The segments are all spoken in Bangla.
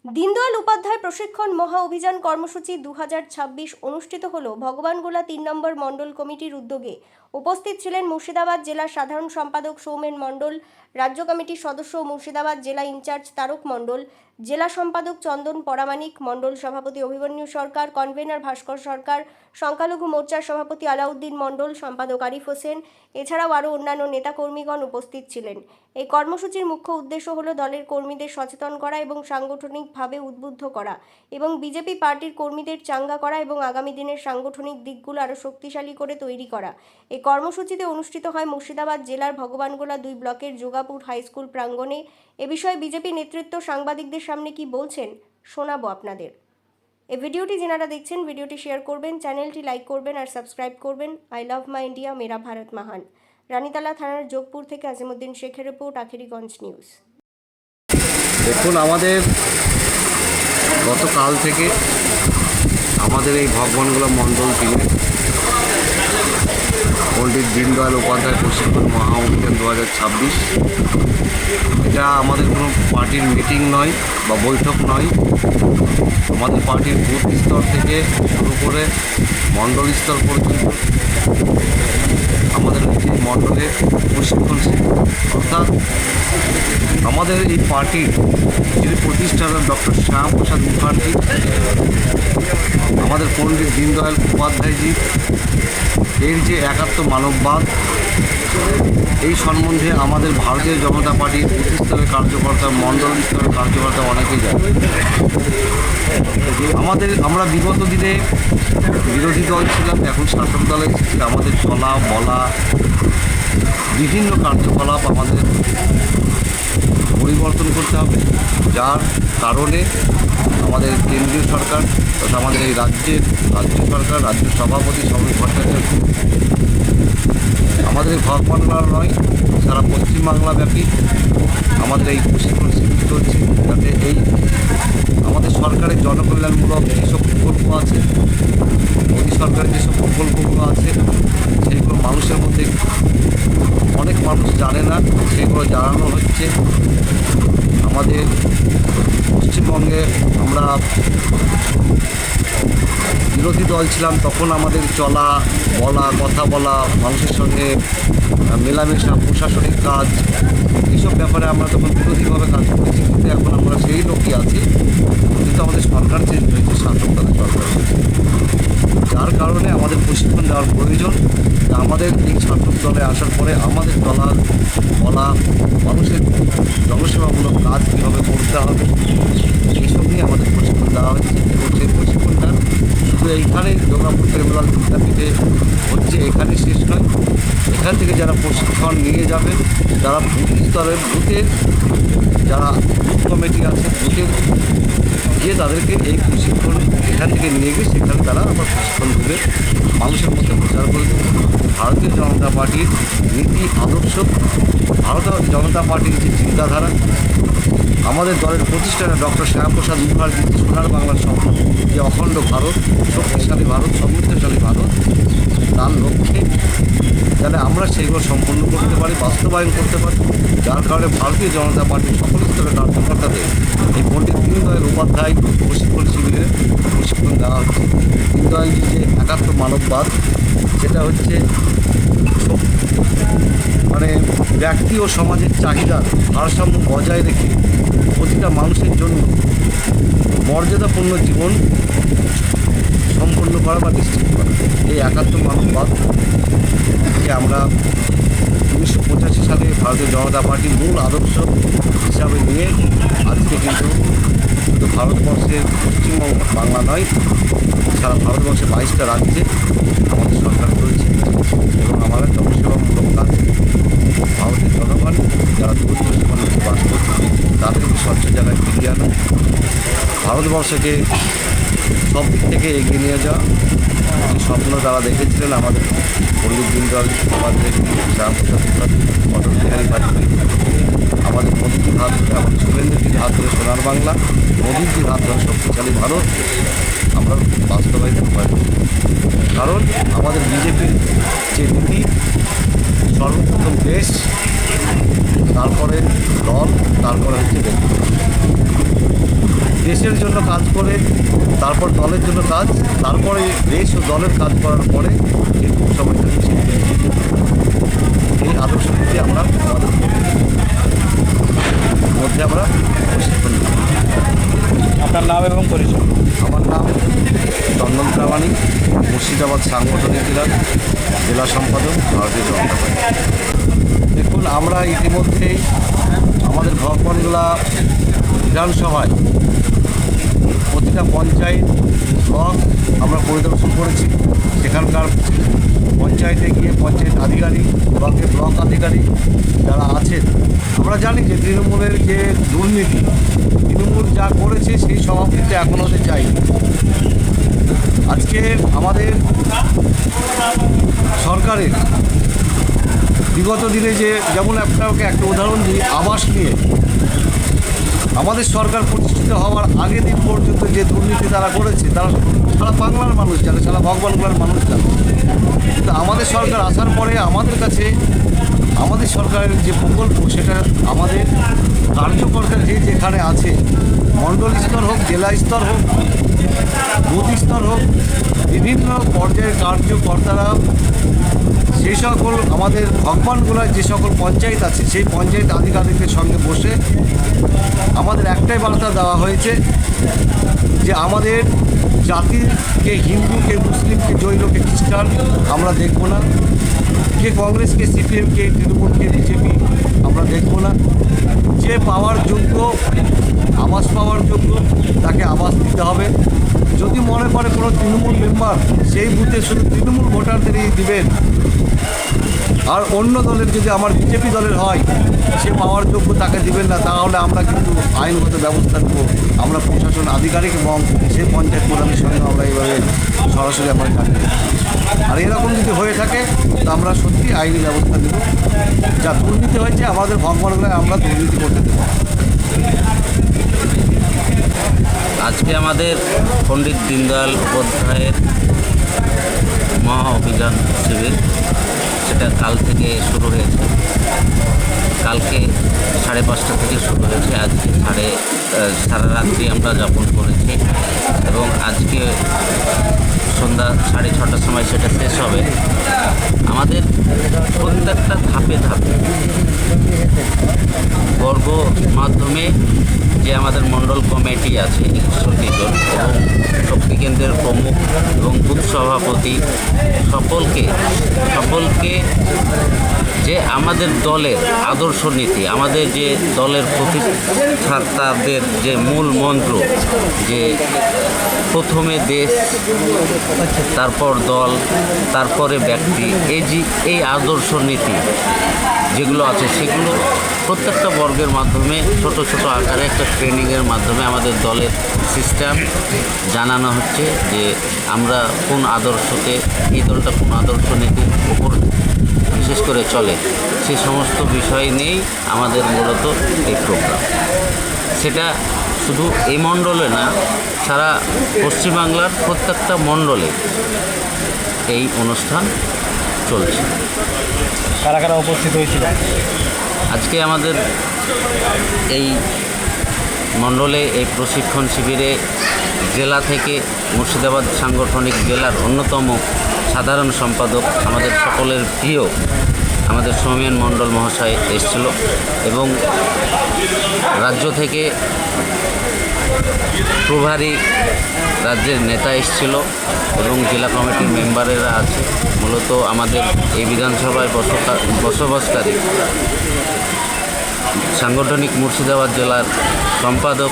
দীনদয়াল উপাধ্যায় প্রশিক্ষণ মহা অভিযান কর্মসূচি 2026 অনুষ্ঠিত হলো ভগবানগোলা 3 নম্বর মণ্ডল কমিটির উদ্যোগে। উপস্থিত ছিলেন মুর্শিদাবাদ জেলা সাধারণ সম্পাদক সৌমেন মণ্ডল, রাজ্য কমিটির সদস্য মুর্শিদাবাদ জেলা ইনচার্জ তারক মণ্ডল, জেলা সম্পাদক চন্দন পরামানিক, মণ্ডল সভাপতি অভিমন্যু সরকার, কনভেনার ভাস্কর সরকার, সংখ্যালঘু মোর্চার সভাপতি আলাউদ্দিন মণ্ডল, সম্পাদক আরিফ হোসেন, এছাড়াও আরও অন্যান্য নেতাকর্মীগণ উপস্থিত ছিলেন। এই কর্মসূচির মুখ্য উদ্দেশ্য হলো দলের কর্মীদের সচেতন করা এবং সাংগঠনিকভাবে উদ্বুদ্ধ করা এবং বিজেপি পার্টির কর্মীদের চাঙ্গা করা এবং আগামী দিনের সাংগঠনিক দিকগুলো আরও শক্তিশালী করে তৈরি করা। এই কর্মসূচিতে অনুষ্ঠিত হয় মুর্শিদাবাদ জেলার ভগবানগোলা 2 ব্লকের যোগাপুর হাই স্কুল প্রাঙ্গণে। এ বিষয়ে বিজেপি নেতৃত্ব সাংবাদিকদের সামনে কি বলছেন শোনাবো আপনাদের। এই ভিডিওটি যারা দেখছেন ভিডিওটি শেয়ার করবেন, চ্যানেলটি লাইক করবেন আর সাবস্ক্রাইব করবেন। আই লাভ মাই ইন্ডিয়া, মেরা ভারত মহান। রানীতলা থানার যোগপুর থেকে আজিমুদ্দিন শেখের রিপোর্ট, আখেরিগঞ্জ নিউজ। দেখুন, আমাদের গতকাল থেকে আমাদের এই ভগবানগোলা মণ্ডল টিমে পণ্ডিত দীনদয়াল উপাধ্যায় প্রশিক্ষণ মহা অভিযান 2026, এটা আমাদের কোনো পার্টির মিটিং নয় বা বৈঠক নয়। আমাদের পার্টির বুথ স্তর থেকে শুরু করে মণ্ডল স্তর পর্যন্ত আমাদের যে মণ্ডলের প্রশিক্ষণ শিবির, অর্থাৎ আমাদের এই পার্টির যিনি প্রতিষ্ঠাতা ডক্টর শ্যামাপ্রসাদ মুখার্জি, আমাদের পণ্ডিত দীনদয়াল উপাধ্যায়জি এর যে একাত্ম মানববাদ, এই সম্বন্ধে আমাদের ভারতীয় জনতা পার্টির বুথ স্তরের কার্যকর্তা, মণ্ডল স্তরের কার্যকর্তা অনেকেই জানে। আমরা বিগত দিনে বিরোধী দল ছিলাম, এখন শাসক দলে এসেছি। আমাদের চলা বলা বিভিন্ন কার্যকলাপ আমাদের পরিবর্তন করতে হবে, যার কারণে আমাদের কেন্দ্রীয় সরকার তথা আমাদের এই রাজ্য সরকার, রাজ্য সভাপতি সমীর ভট্টাচার্য, আমাদের এই ভগবানগোলা নয়, সারা পশ্চিমবাংলাব্যাপী আমাদের এই প্রশিক্ষণ শিবির চলছে, যাতে এই আমাদের সরকারের জনকল্যাণমূলক যেসব প্রকল্প আছে, মোদী সরকারের যেসব প্রকল্পগুলো আছে, সেইগুলো মানুষের মধ্যে অনেক মানুষ জানে না, সেগুলো জানানো হচ্ছে। আমাদের পশ্চিমবঙ্গে আমরা বিরোধী দল ছিলাম, তখন আমাদের চলা বলা, কথা বলা, মানুষের সঙ্গে মেলামেশা, প্রশাসনিক কাজ, এইসব ব্যাপারে আমরা তখন বিরোধীভাবে কাজ করেছি। কিন্তু এখন আমরা সেই লোকই আছি, কিন্তু আমাদের সরকার চেঞ্জ হয়েছে, শাসক দলের সরকার, যার কারণে আমাদের প্রশিক্ষণ দেওয়ার প্রয়োজন। আমাদের এই শাসক দলে আসার পরে আমাদের চলা বলা, মানুষের জনসেবামূলক কাজ কীভাবে করতে হবে, এইসব নিয়ে আমাদের প্রশিক্ষণ দেওয়া হচ্ছে। এবং সেই প্রশিক্ষণটা শুধু এইখানে যোগাপুর প্রেমলাল বিদ্যাপীঠে হচ্ছে, এখানে শেষ নয়। এখান থেকে যারা প্রশিক্ষণ নিয়ে যাবে, যারা বুথ স্তরের বুথের যারা বুথ কমিটি আছে, বুথের গিয়ে তাদেরকে এই প্রশিক্ষণ এখান থেকে নিয়ে গিয়ে সেখানে তারা আবার প্রশিক্ষণ দেবে, মানুষের মধ্যে প্রচার করে দেবে ভারতীয় জনতা পার্টির নীতি আদর্শ, ভারতীয় জনতা পার্টির যে চিন্তাধারা, আমাদের দলের প্রতিষ্ঠাতা ডক্টর শ্যামাপ্রসাদ মুখার্জি সোনার বাংলার স্বপ্ন, যে অখণ্ড ভারত, শক্তিশালী ভারত, সমৃদ্ধশালী ভারত, তার লক্ষ্যে যাতে আমরা সেগুলো সম্পন্ন করতে পারি, বাস্তবায়ন করতে পারি। যার কারণে ভারতীয় জনতা পার্টির সকল স্তরের কার্যকর্তাদের এই পণ্ডিত দীনদয়াল উপাধ্যায় প্রশিক্ষণ শিবিরে প্রশিক্ষণ দেওয়া হচ্ছে। দীনদয়ালজির যে একাত্ম মানববাদ, সেটা হচ্ছে মানে ব্যক্তি ও সমাজের চাহিদার ভারসাম্য বজায় রেখে প্রতিটা মানুষের জন্য মর্যাদাপূর্ণ জীবন সম্পন্ন করা বা নিশ্চিত করা, এই একাত্ম মানববাদকে আমরা 1985 সালে ভারতীয় জনতা পার্টির মূল আদর্শ হিসাবে নিয়ে আজকে কিন্তু শুধু ভারতবর্ষের পশ্চিমবঙ্গ বাংলা নয়, সারা ভারতবর্ষে 22টা রাজ্যে আমাদের সরকার রয়েছে। এবং আমাদের জনসেবামূলক কাজ ভারতের জনগণ যারা দুর্দশা মানুষকে বাস করছে তাদেরকে স্বচ্ছ জায়গায় ফিরিয়ে আনা, ভারতবর্ষকে সব দিক থেকে এগিয়ে নিয়ে যাওয়া, যে স্বপ্ন তারা দেখেছিলেন আমাদের পণ্ডিত দীনদয়াল উপাধ্যায়, শ্যামাপ্রসাদ মুখার্জি, অটল বিহারী বাজপেয়ী, আমাদের মোদীজির হাত ধরে, আমাদের শুভেন্দুজির হাত ধরে সোনার বাংলা, মোদীজির হাত ধরে শক্তিশালী ভারত আমরা বাস্তবায়িত পারি। কারণ আমাদের বিজেপির যে নীতি, সর্বপ্রথম দেশ, তারপরে দল, তারপরে হচ্ছে ব্যক্তি। দেশের জন্য কাজ করে, তারপর দলের জন্য কাজ, তারপরে দেশ ও দলের কাজ করার পরে যে খুব সময়টা এই আদর্শ নীতি আমরা আমাদের মধ্যে আমরা প্রশিক্ষণ দিই। আপনার নাম এবং পরিচয়? আমার নাম চন্দন প্রামাণিক, মুর্শিদাবাদ সাংগঠনিক জেলা সম্পাদক, ভারতীয় জনতা পার্টি। দেখুন, আমরা ইতিমধ্যেই আমাদের ভগবানগোলা বিধানসভায় প্রতিটা পঞ্চায়েত ব্লক আমরা পরিদর্শন করেছি। সেখানকার পঞ্চায়েতে গিয়ে পঞ্চায়েত আধিকারিক, ব্লক আধিকারিক যারা আছেন, আমরা জানি যে তৃণমূলের যে দুর্নীতি, তৃণমূল যা করেছে সেই সভাপতিতে এখন হতে চাই। আজকে আমাদের সরকারের বিগত দিনে যে, যেমন আপনাকে একটা উদাহরণ দিই, আবাস নিয়ে আমাদের সরকার প্রতিষ্ঠিত হওয়ার আগের দিন পর্যন্ত যে দুর্নীতি তারা করেছে, তারা সারা বাংলার মানুষ জানে, সারা ভগবানগোলার মানুষ জানে। কিন্তু আমাদের সরকার আসার পরে আমাদের কাছে আমাদের সরকারের যে প্রকল্প, সেটা আমাদের কার্যকর্তা যে যেখানে আছে, মণ্ডল স্তর হোক, জেলা স্তর হোক, বুথ স্তর হোক, বিভিন্ন পর্যায়ের কার্যকর্তারা সেই সকল আমাদের ভগবানগোলার যে সকল পঞ্চায়েত আছে, সেই পঞ্চায়েত আধিকারিকদের সঙ্গে বসে আমাদের একটাই বার্তা দেওয়া হয়েছে যে আমাদের জাতির কে হিন্দু, কে মুসলিম, কে জৈন, কে খ্রিস্টান আমরা দেখব না, কে কংগ্রেস, কে সিপিএম, কে তৃণমূল, কে বিজেপি আমরা দেখব না। যে পাওয়ার যোগ্য, আবাস পাওয়ার যোগ্য, তাকে আবাস দিতে হবে। যদি মনে করে কোনো তৃণমূল মেম্বার সেই বুথে শুধু তৃণমূল ভোটারদেরই দিবেন, আর অন্য দলের যদি আমার বিজেপি দলের হয় সে পাওয়ার যোগ্য তাকে দিবেন না, তাহলে আমরা কিন্তু আইনগত ব্যবস্থা নেব। আমরা প্রশাসন আধিকারিক এবং সেই পঞ্চায়েত প্রধানের সঙ্গে আমরা এইভাবে সরাসরি আমরা জানিয়ে দেব। আর এরকম যদি হয়ে থাকে তো আমরা সত্যি আইনি ব্যবস্থা নেব। যা দুর্নীতি হয়েছে আমাদের ভগবানগোলায় আমরা দুর্নীতি করতে দেব। আজকে আমাদের পণ্ডিত দীনদয়াল উপাধ্যায়ের মহা অভিযান শিবির, সেটা কাল থেকে শুরু হয়েছে। কালকে 5:30 থেকে শুরু হয়েছে, আজকে সারা রাত্রি আমরা যাপন করেছি এবং আজকে সন্ধ্যা 6:30টার সময় সেটা শেষ হবে। আমাদের প্রত্যেকটা ধাপে ধাপে বর্গ মাধ্যমে যে আমাদের মণ্ডল কমিটি আছে 61টি জন এবং শক্তি কেন্দ্রের প্রমুখ এবং বুথ সভাপতি সকলকে যে আমাদের দলের আদর্শ নীতি, আমাদের যে দলের প্রতিষ্ঠাতাদের যে মূল মন্ত্র, যে প্রথমে দেশ, তারপর দল, তারপরে ব্যক্তি, এই আদর্শ নীতি যেগুলো আছে সেগুলো প্রত্যেকটা বর্গের মাধ্যমে ছোট ছোট আকারে একটা ট্রেনিংয়ের মাধ্যমে আমাদের দলের সিস্টেম জানানো হচ্ছে যে আমরা কোন আদর্শকে, এই দলটা কোন আদর্শ নীতির উপর বিশেষ করে চলে, সেই সমস্ত বিষয় নিয়েই আমাদের মূলত এই প্রোগ্রাম। সেটা শুধু এই মণ্ডলে না, সারা পশ্চিমবাংলার প্রত্যেকটা মণ্ডলে এই অনুষ্ঠান চলছে। কারা কারা উপস্থিত হয়েছিল? আজকে আমাদের এই মণ্ডলে এই প্রশিক্ষণ শিবিরে জেলা থেকে মুর্শিদাবাদ সাংগঠনিক জেলার অন্যতম সাধারণ সম্পাদক, আমাদের সকলের প্রিয় আমাদের সৌমেন মণ্ডল মহাশয় এসেছিল এবং রাজ্য থেকে প্রভারী রাজ্যের নেতা এসেছিল এবং জেলা কমিটির মেম্বারেরা আছে। মূলত আমাদের এই বিধানসভায় বসবাসকারী সাংগঠনিক মুর্শিদাবাদ জেলার সম্পাদক,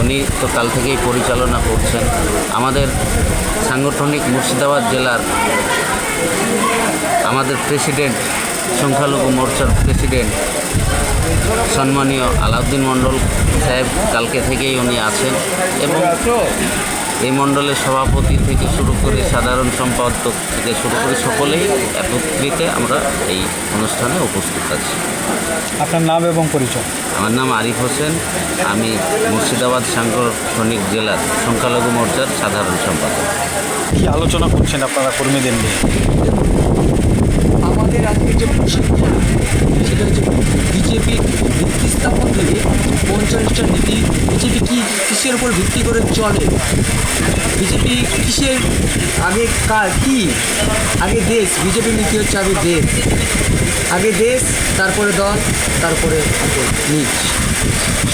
উনি তো কাল থেকেই পরিচালনা করছেন। আমাদের সাংগঠনিক মুর্শিদাবাদ জেলার আমাদের প্রেসিডেন্ট, সংখ্যালঘু মোর্চার প্রেসিডেন্ট সম্মানীয় আলাউদ্দিন মণ্ডল সাহেব কালকে থেকেই উনি আছেন এবং এই মণ্ডলের সভাপতি থেকে শুরু করে সাধারণ সম্পাদক থেকে শুরু করে সকলেই একত্রিত আমরা এই অনুষ্ঠানে উপস্থিত আছি। আপনার নাম এবং পরিচয়? আমার নাম আরিফ হোসেন, আমি মুর্শিদাবাদ সাংগঠনিক জেলার সংখ্যালঘু মোর্চার সাধারণ সম্পাদক। কী আলোচনা করছেন আপনারা কর্মীদের নিয়ে? আমাদের আজকে যে প্রশিক্ষণ, সেটা হচ্ছে বিজেপির ভিত্তি স্থাপন থেকে 45টা নীতি, বিজেপি কী কিসের উপর ভিত্তি করে চলে? বিজেপি কিসের আগে কি আগে দেশ? বিজেপির নীতি হচ্ছে আগে দেশ, তারপরে দল, তারপরে নিজ।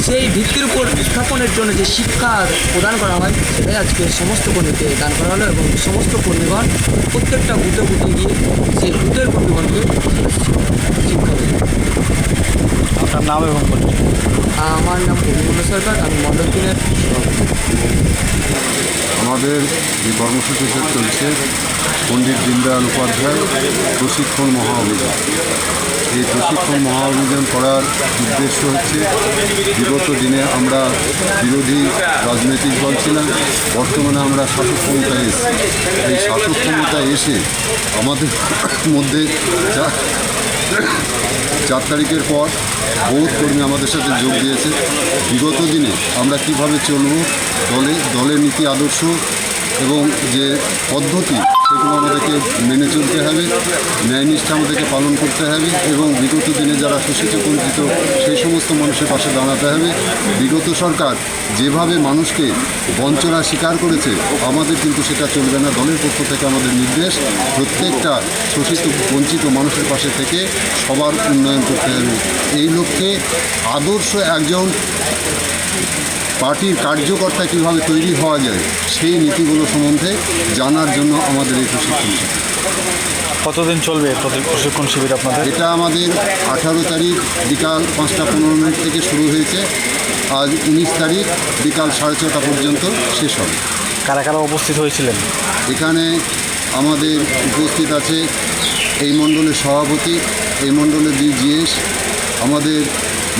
সেই ভিত্তির উপর স্থাপনের জন্য যে শিক্ষা প্রদান করা হয় সেটাই আজকে সমস্ত কর্মীকে দান করা হলো, এবং সমস্ত কর্মীগণ প্রত্যেকটা বুথে গিয়ে সেই বুথের কর্মীগণকে শিক্ষা দেবে। আপনার নাম এবং পরিচয়। আমার নাম অভিমন্যু সরকার, আমি মণ্ডল 3-এর সভাপতি। আমাদের যে কর্মসূচিতে চলছে পণ্ডিত দীনদয়াল উপাধ্যায় প্রশিক্ষণ মহা অভিযান। এই প্রশিক্ষণ মহা অভিযান করার উদ্দেশ্য হচ্ছে, বিগত দিনে আমরা বিরোধী রাজনৈতিক দল ছিলাম, বর্তমানে আমরা শাসক ক্ষমতায় এসেছি। এই শাসক ক্ষমতায় এসে আমাদের মধ্যে 4 তারিখের পর বহুত কর্মী আমাদের সাথে যোগ দিয়েছে। বিগত দিনে আমরা কিভাবে চলব, দলের নীতি আদর্শ এবং যে পদ্ধতি সেগুলো আমাদেরকে মেনে চলতে হবে, ন্যায়নিষ্ঠা আমাদেরকে পালন করতে হবে, এবং বিগত দিনে যারা শোষিত বঞ্চিত সেই সমস্ত মানুষের পাশে দাঁড়াতে হবে। বিগত সরকার যেভাবে মানুষকে বঞ্চনা স্বীকার করেছে, আমাদের কিন্তু সেটা চলবে না। দলের পক্ষ থেকে আমাদের নির্দেশ, প্রত্যেকটা শোষিত বঞ্চিত মানুষের পাশে থেকে সবার উন্নয়ন করতে হবে। এই লক্ষ্যে আদর্শ একজন পার্টির কার্যকর্তা কীভাবে তৈরি হওয়া যায় সেই নীতিগুলো সম্বন্ধে জানার জন্য আমাদের এই প্রশিক্ষণ শিবির। কতদিন চলবে প্রশিক্ষণ শিবির আপনাদের? এটা আমাদের 18 তারিখ বিকাল 5:15 থেকে শুরু হয়েছে, আজ 19 তারিখ বিকাল 6:30 পর্যন্ত শেষ হবে। কারা কারা উপস্থিত হয়েছিলেন? এখানে আমাদের উপস্থিত আছে এই মণ্ডলের সভাপতি, এই মণ্ডলের 2 জিএস, আমাদের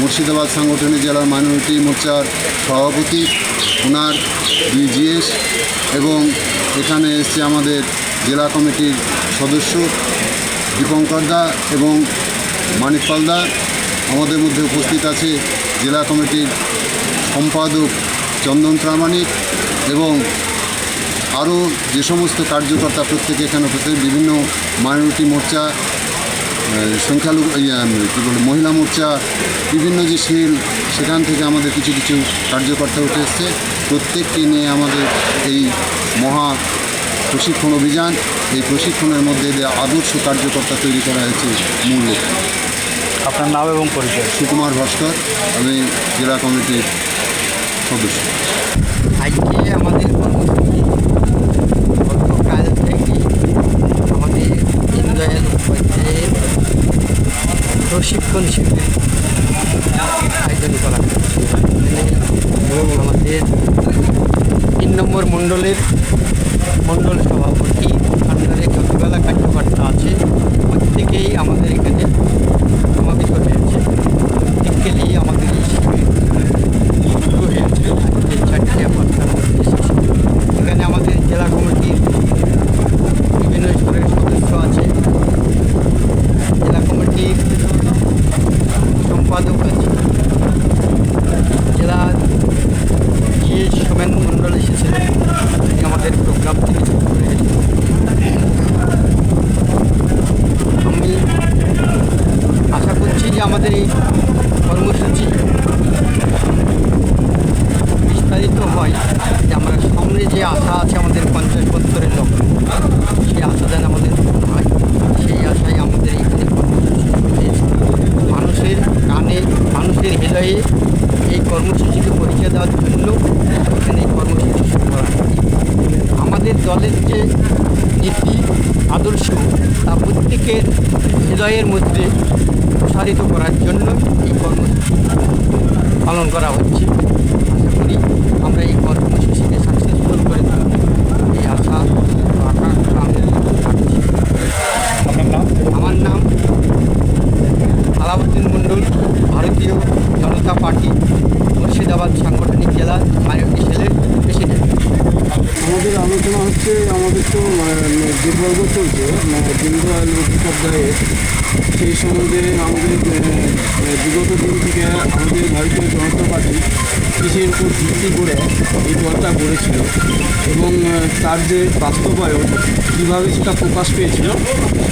মুর্শিদাবাদ সাংগঠনিক জেলার মাইনরিটি মোর্চার সভাপতি, ওনার 2 জিএস, এবং এখানে এসছে আমাদের জেলা কমিটির সদস্য দীপঙ্কর দা এবং মানিকপাল দা। আমাদের মধ্যে উপস্থিত আছে জেলা কমিটির সম্পাদক চন্দন প্রামাণিক, এবং আরও যে সমস্ত কার্যকর্তা প্রত্যেকে এখানে উপস্থিত। বিভিন্ন মাইনরিটি মোর্চা, সংখ্যালঘু মহিলা মোর্চা, বিভিন্ন যে সেল, সেখান থেকে আমাদের কিছু কার্যকর্তা উঠে এসছে। প্রত্যেককে নিয়ে আমাদের এই মহা প্রশিক্ষণ অভিযান, এই প্রশিক্ষণের মধ্যে দিয়ে আদর্শ কার্যকর্তা তৈরি করা হয়েছে মূল লক্ষ্য। আপনার নাম এবং পরিচয়। সুকুমার ভাস্কর, আমি জেলা কমিটির সদস্য। আজকে আমাদের কর্মসূচি গতকাল থেকে আমাদের দীনদয়াল উপাধ্যায়ের প্রশিক্ষণ শিবির আয়োজন করা হয়েছে। এবং আমাদের 3 নম্বর মণ্ডলের মণ্ডল সভাপতি আন্ডারে যতবেলা কার্যকর্তা আছে প্রত্যেকেই আমাদের এখানে সমাবেশ হয়েছে। প্রত্যেককে নিয়ে আমাদের এই শিবির শুরু হয়েছে আজকে 4:50 মধ্যে শেষ। এখানে আমাদের জেলা কমিটির বিভিন্ন স্তরের সদস্য আছে, জেলা কমিটির সম্পাদক আছে, জেলা জিএস সোমেন মণ্ডল এসেছিলেন, তিনি আমাদের প্রোগ্রাম থেকে শুরু করেছেন। আমি আশা করছি যে আমাদের এই কর্মসূচি বিস্তারিত হয়, যে আমরা সামনে যে আশা আছে আমাদের 50 বছরের লক্ষ্য, সেই আশা যেন আমাদের পূরণ হয়, সেই আশায় আমাদের এইখানে কর্মসূচি হয়েছে। মানুষের কানে, মানুষের হৃদয়ে এই কর্মসূচিকে পরিচয় দেওয়ার জন্য এখানে এই কর্মসূচি শুরু করা হয়েছে। আমাদের দলের যে নীতি আদর্শ তা প্রত্যেকের হৃদয়ের মধ্যে প্রসারিত করার জন্য এই কর্মসূচি পালন করা হচ্ছে। আশা করি আমরা এই কর্মসূচিকে সাকসেসফুল করে তুলব, এই আশা আকাঙ্ক্ষা আমি রাখছি। আপনার নাম? আমার নাম আলাউদ্দিন মণ্ডল, ভারতীয় জনতা পার্টি মুর্শিদাবাদ সাংগঠনিক জেলা মাইনরিটি সেলের প্রেসিডেন্ট। আমাদের আলোচনা হচ্ছে, আমাদের তো দুর্বর্গ চলছে দীনদয়াল উপাধ্যায়ের, সেই সম্বন্ধে আমাদের বিগত দিন থেকে আমাদের ভারতীয় জনতা পার্টি কৃষির উপর ভিত্তি করে এই দলটা গড়েছিল, এবং তার যে বাস্তবায়ন কীভাবে সেটা প্রকাশ পেয়েছিল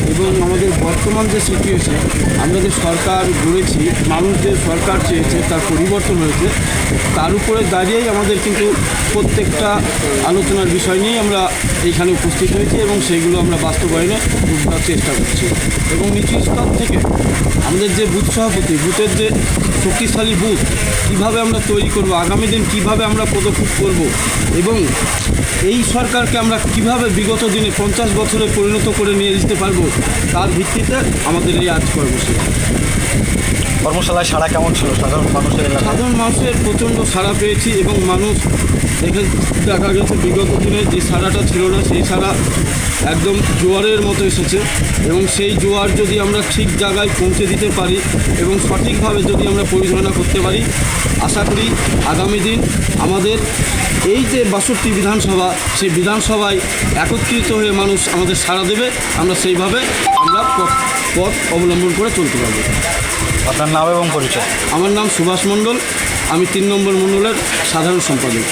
এই এবং আমাদের বর্তমান যে সিচুয়েশন, আমরা যে সরকার গড়েছি, মানুষ যে সরকার চেয়েছে তার পরিবর্তন হয়েছে, তার উপরে দাঁড়িয়েই আমাদের কিন্তু প্রত্যেকটা আলোচনার বিষয় নিয়েই আমরা এইখানে উপস্থিত হয়েছি এবং সেইগুলো আমরা বাস্তবায়নে উদ্ধার চেষ্টা করছি। এবং নিচু স্তর থেকে আমাদের যে বুথ সভাপতি, বুথের যে শক্তিশালী বুথ কীভাবে আমরা তৈরি করব, আগামী দিন কীভাবে আমরা পদক্ষেপ করব এবং এই সরকারকে আমরা কিভাবে বিগত দিনে 50 বছরে পরিণত করে নিয়ে যেতে পারবো, তার ভিত্তিতে আমাদের এই আজ কর্মসূচি। কর্মশালায় সাড়া কেমন ছিল সাধারণ মানুষের এলাকায়? সাধারণ মানুষের প্রচণ্ড সাড়া পেয়েছি এবং মানুষ দেখা গেছে বিগত দিনে যে সাড়াটা ছিল না সেই সাড়া একদম জোয়ারের মতো এসেছে এবং সেই জোয়ার যদি আমরা ঠিক জায়গায় পৌঁছে দিতে পারি এবং সঠিকভাবে যদি আমরা পরিচালনা করতে পারি, আশা করি আগামী দিন আমাদের এই যে 62 বিধানসভা, সেই বিধানসভায় একত্রিত হয়ে মানুষ আমাদের সাড়া দেবে, আমরা সেইভাবে আমরা পথ অবলম্বন করে চলতে পারবো। আপনার নাম এবং পরিচয়? আমার নাম সুভাষ মণ্ডল, আমি 3 নম্বর মণ্ডলের সাধারণ সম্পাদক।